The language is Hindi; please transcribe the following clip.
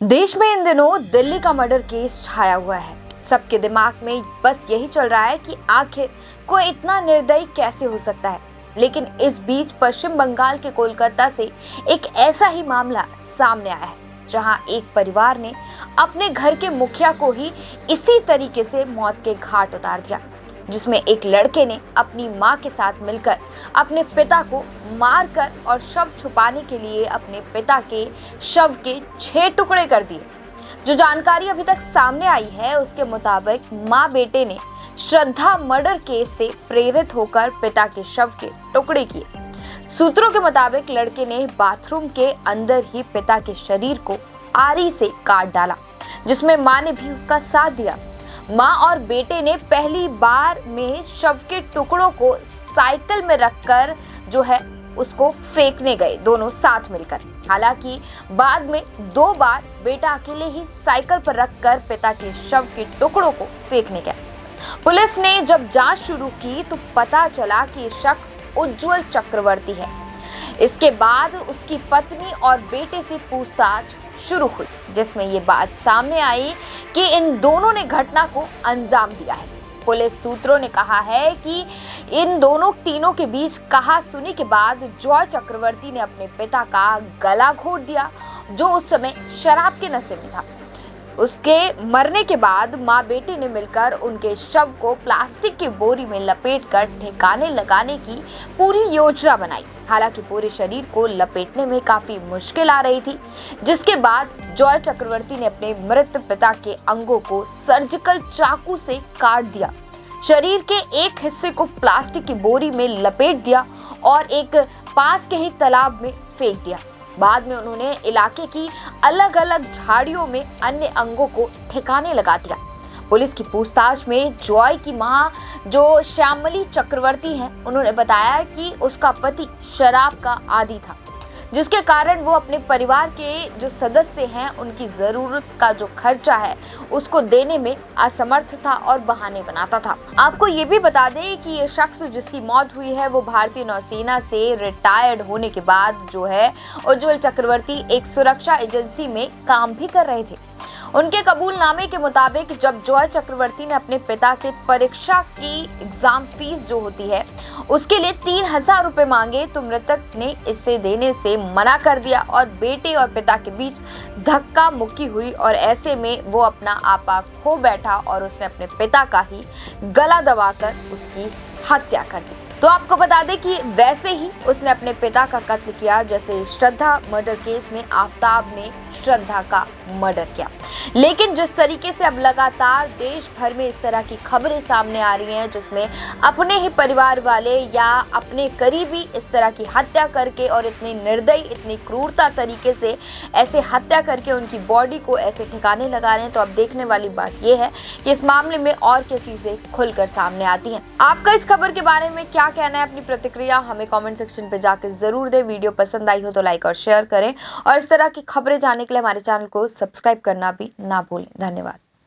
देश में इन दिनों दिल्ली का मर्डर केस छाया हुआ है। सबके दिमाग में बस यही चल रहा है कि आखिर कोई इतना निर्दयी कैसे हो सकता है। लेकिन इस बीच पश्चिम बंगाल के कोलकाता से एक ऐसा ही मामला सामने आया है, जहां एक परिवार ने अपने घर के मुखिया को ही इसी तरीके से मौत के घाट उतार दिया, जिसमें एक लड़के ने अपनी मां के साथ मिलकर अपने पिता को मारकर और शव छुपाने के लिए अपने पिता के शव के 6 टुकड़े कर दिए। जो जानकारी अभी तक सामने आई है, उसके मुताबिक मां बेटे ने श्रद्धा मर्डर केस से प्रेरित होकर पिता के शव के टुकड़े किए। सूत्रों के मुताबिक लड़के ने बाथरूम के अंदर ही पिता के शरीर को आरी से काट डाला, जिसमें मां ने भी उसका साथ दिया। मां और बेटे ने पहली बार में शव के टुकड़ों को साइकिल में रखकर उसको फेंकने गए, दोनों साथ मिलकर। हालांकि बाद में 2 बार बेटा अकेले ही साइकिल पर रखकर पिता के शव के टुकड़ों को फेंकने गया। पुलिस ने जब जांच शुरू की तो पता चला कि ये शख्स उज्जवल चक्रवर्ती है। इसके बाद उसकी पत्नी और बेटे से पूछताछ शुरू हुई, जिसमें ये बात सामने आई कि इन दोनों ने घटना को अंजाम दिया है। पुलिस सूत्रों ने कहा है कि इन दोनों तीनों के बीच कहा-सुनी के बाद जॉय चक्रवर्ती ने अपने पिता का गला घोट दिया, जो उस समय शराब के नशे में था। उसके मरने के बाद मां बेटे ने मिलकर उनके शव को प्लास्टिक की बोरी में लपेटकर ठिकाने लगाने की पूरी योजना बनाई। हालांकि पूरे शरीर को लपेटने में काफी मुश्किल आ रही थी, जिसके बाद जॉय चक्रवर्ती ने अपने मृत पिता के अंगों को सर्जिकल चाकू से काट दिया, शरीर के एक हिस्से को प्लास्टिक की बोरी में लपेट दिया और एक पास के ही तालाब में फेंक दिया। बाद में उन्होंने इलाके की अलग अलग झाड़ियों में अन्य अंगों को ठिकाने लगा दिया। पुलिस की पूछताछ में जॉय की मां, जो श्यामली चक्रवर्ती हैं, उन्होंने बताया कि उसका पति शराब का आदी था, जिसके कारण वो अपने परिवार के जो सदस्य हैं उनकी ज़रूरत का जो खर्चा है उसको देने में असमर्थ था और बहाने बनाता था। आपको ये भी बता दें कि ये शख्स जिसकी मौत हुई है वो भारतीय नौसेना से रिटायर्ड होने के बाद उज्जवल चक्रवर्ती एक सुरक्षा एजेंसी में काम भी कर रहे थे। उनके कबूलनामे के मुताबिक जब जॉय चक्रवर्ती ने अपने पिता से परीक्षा की एग्जाम फीस जो होती है उसके लिए 3000 रुपए मांगे, तो मृतक ने इसे देने से मना कर दिया और बेटे और पिता के बीच धक्का मुक्की हुई और ऐसे में वो अपना आपा खो बैठा और उसने अपने पिता का ही गला दबाकर उसकी हत्या कर दी। तो आपको बता दें कि वैसे ही उसने अपने पिता का कत्ल किया जैसे श्रद्धा मर्डर केस में आफ्ताब ने श्रद्धा का मर्डर किया। लेकिन जिस तरीके से अब लगातार देश भर में इस तरह की खबरें सामने आ रही हैं, जिसमें अपने ही परिवार वाले या अपने करीबी इस तरह की हत्या करके और इतनी निर्दयी, इतनी क्रूरता तरीके से ऐसे हत्या करके उनकी बॉडी को ऐसे ठिकाने लगा रहे हैं, तो अब देखने वाली बात यह है कि इस मामले में और क्या चीजें खुलकर सामने आती हैं। आपका इस खबर के बारे में क्या कहना है? अपनी प्रतिक्रिया हमें कमेंट सेक्शन पे जाकर जरूर दें। वीडियो पसंद आई हो तो लाइक और शेयर करें और इस तरह की खबरें जानने के लिए हमारे चैनल को सब्सक्राइब करना भी ना भूलें। धन्यवाद।